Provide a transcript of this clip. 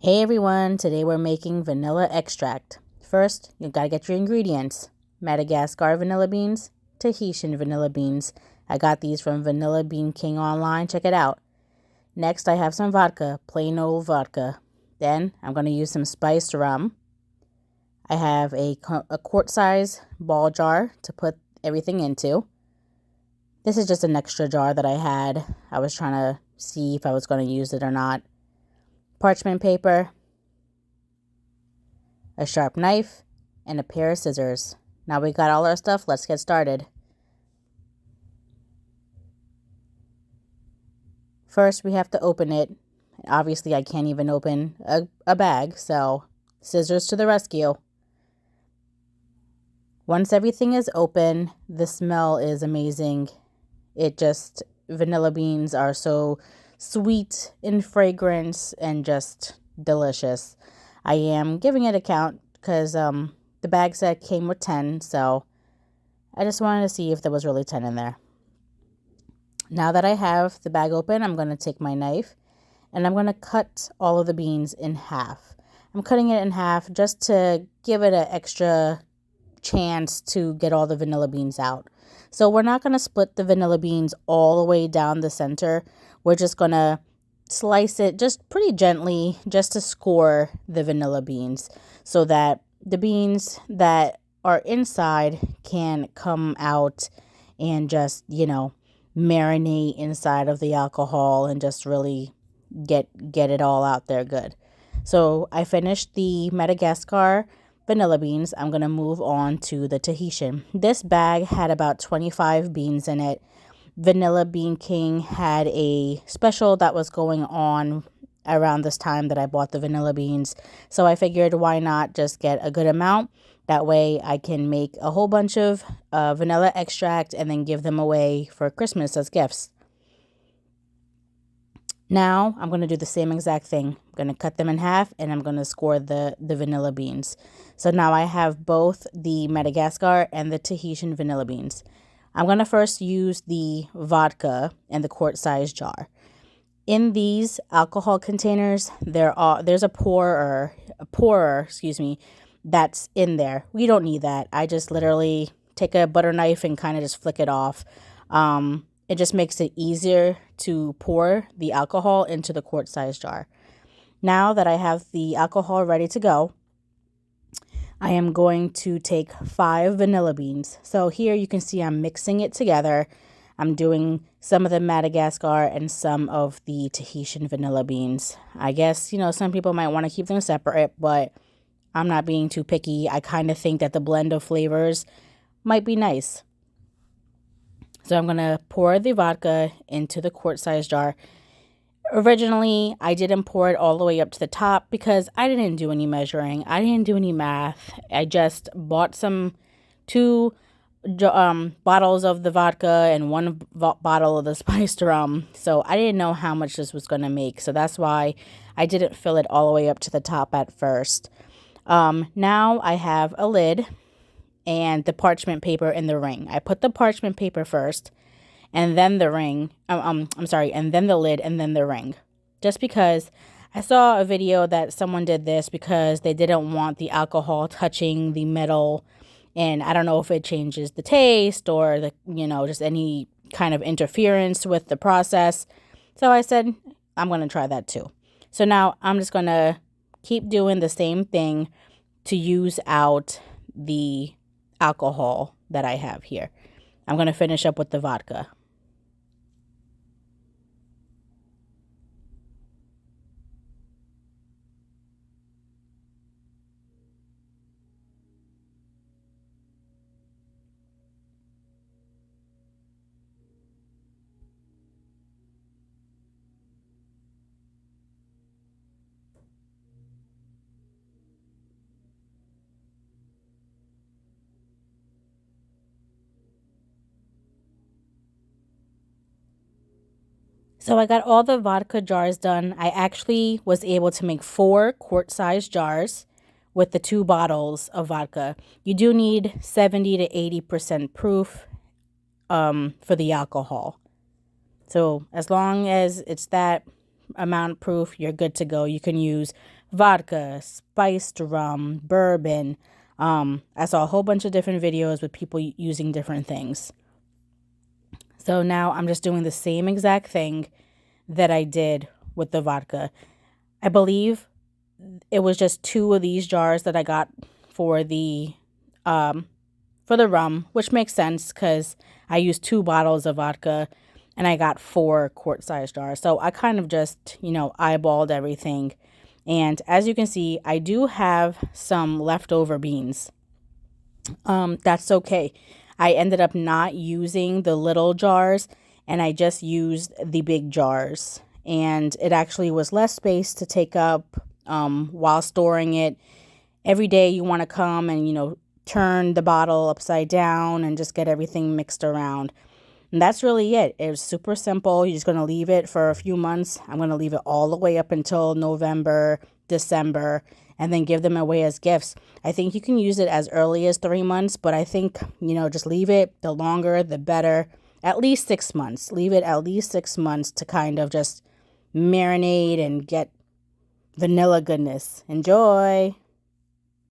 Hey everyone, today we're making vanilla extract. First, you gotta get your ingredients. Madagascar vanilla beans, Tahitian vanilla beans. I got these from Vanilla Bean King online, check it out. Next, I have some vodka, plain old vodka. Then, I'm gonna use some spiced rum. I have a quart size ball jar to put everything into. This is just an extra jar that I had. I was trying to see if I was gonna use it or not. Parchment paper, a sharp knife, and a pair of scissors. Now we got all our stuff, let's get started. First, we have to open it. Obviously, I can't even open a bag, so scissors to the rescue. Once everything is open, the smell is amazing. Vanilla beans are so sweet in fragrance and just delicious. I am giving it a count because the bag set came with 10, so I just wanted to see if there was really 10 in there. Now that I have the bag open, I'm going to take my knife and I'm going to cut all of the beans in half. I'm cutting it in half just to give it an extra chance to get all the vanilla beans out. So we're not going to split the vanilla beans all the way down the center. We're just going to slice it just pretty gently just to score the vanilla beans so that the beans that are inside can come out and just, marinate inside of the alcohol and just really get it all out there good. So I finished the Madagascar vanilla beans. I'm going to move on to the Tahitian. This bag had about 25 beans in it. Vanilla Bean King had a special that was going on around this time that I bought the vanilla beans. So I figured why not just get a good amount. That way I can make a whole bunch of vanilla extract and then give them away for Christmas as gifts. Now I'm going to do the same exact thing. I'm going to cut them in half and I'm going to score the vanilla beans. So now I have both the Madagascar and the Tahitian vanilla beans. I'm going to first use the vodka in the quart-size jar. In these alcohol containers, there's a pourer, that's in there. We don't need that. I just literally take a butter knife and kind of just flick it off. It just makes it easier to pour the alcohol into the quart-size jar. Now that I have the alcohol ready to go, I am going to take 5 vanilla beans. So here you can see I'm mixing it together. I'm doing some of the Madagascar and some of the Tahitian vanilla beans. I guess, some people might want to keep them separate, but I'm not being too picky. I kind of think that the blend of flavors might be nice. So I'm going to pour the vodka into the quart-size jar. Originally, I didn't pour it all the way up to the top because I didn't do any measuring. I didn't do any math. I just bought two bottles of the vodka and one bottle of the spiced rum. So I didn't know how much this was going to make. So that's why I didn't fill it all the way up to the top at first. Now I have a lid and the parchment paper in the ring. I put the parchment paper first and then the ring. And then the lid and then the ring. Just because I saw a video that someone did this because they didn't want the alcohol touching the metal. And I don't know if it changes the taste or just any kind of interference with the process. So I said, I'm going to try that too. So now I'm just going to keep doing the same thing to use out the alcohol that I have here. I'm going to finish up with the vodka. So I got all the vodka jars done. I actually was able to make 4 quart-sized jars with the 2 bottles of vodka. You do need 70 to 80% proof for the alcohol. So as long as it's that amount proof, you're good to go. You can use vodka, spiced rum, bourbon. I saw a whole bunch of different videos with people using different things. So now I'm just doing the same exact thing that I did with the vodka. I believe it was just 2 of these jars that I got for the rum, which makes sense because I used 2 bottles of vodka and I got 4 quart-sized jars. So I kind of just, eyeballed everything. And as you can see, I do have some leftover beans. That's okay. I ended up not using the little jars and I just used the big jars. And it actually was less space to take up while storing it. Every day you want to come and, turn the bottle upside down and just get everything mixed around. And that's really it. It was super simple. You're just going to leave it for a few months. I'm going to leave it all the way up until November, December, and then give them away as gifts. I think you can use it as early as 3 months, but I think, just leave it. The longer, the better. At least 6 months. Leave it at least 6 months to kind of just marinate and get vanilla goodness. Enjoy.